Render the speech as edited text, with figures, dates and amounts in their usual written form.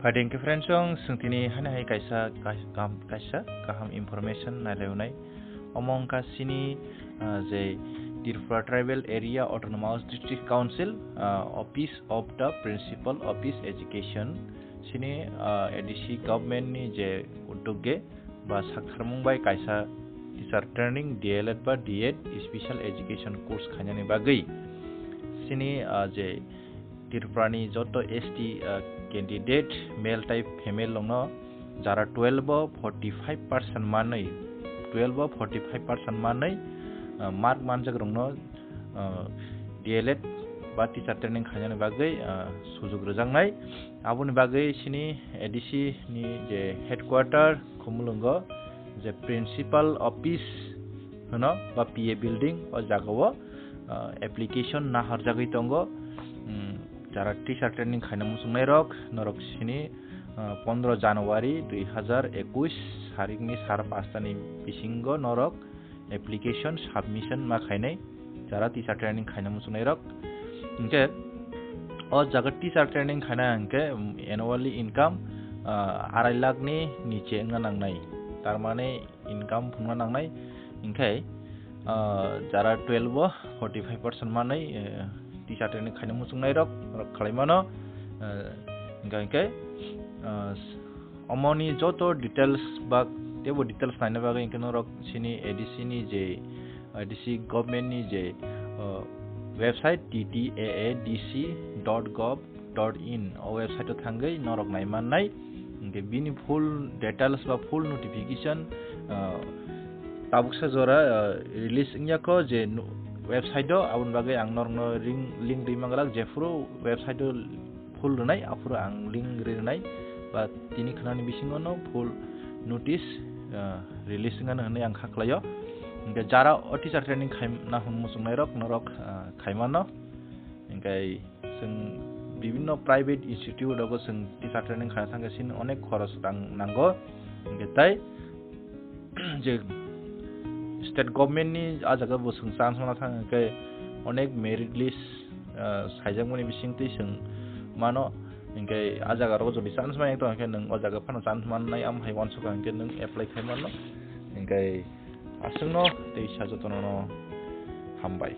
Fading ke friends song sengtini hana hai kaisa kaham information nalaunai omong kasini je Tirupura Tribal Area Autonomous District Council Office of the Principal Office Education sini ADC government ni je uddogge ba saktharmung bai kaisa teacher training DLED ba DED special education course khanyani bagai sini je Tirupurani joto ST candidate male type female longno jara 12-45% manai 12-45% manai mark manjak rongno DLED ba teacher training khanyani bagai sujug rejangnai aboni bagai sini ADC ni je headquarter khumulungo je principal office hono ba PA building o jagao application na harjagoi tongo jara teacher training khaina musungnai rok norok sini 15 January 2021 harikni sar 5 ni bisingo norok application submission ma khainai jara teacher training khaina musungnai rok inke o jaga teacher training khaina anke annually income 2.5 lakh ni niche nga nangnai tarmane income phungna nangnai inkai jara 12-45% manai teacher training khaina musungnai rok khalaimano inkai omoni joto details ba tebo details naina bagai inkai norok sini ADC ni je ADC government ni je website ttaadc.gov.in o website o thangai norok naimannai inkai bini full details ba full notification tabuksa jora release ingyako je website do abun bagai ang norno link rimangalak jefuro website do full runai afuro ang link rinai ba tini khnani bisingono full notice release ngana hne ang khaklayo inga jara teacher training khaimna hunmusungnai rok norok khaimano ingai sing bibinno private institute dogo sing teacher training khaina thangasin onek khoros rang nango inga tai je state government ni ajaga bo sung chance mana thang ke onek merit list saijangmani bisingti sung mano ingai ajaga ro jodi chance ma ekto ke nang ajaga phano chance man nai am hai wan suka ke nang apply khai mano ingai asungno tei sajotono hambai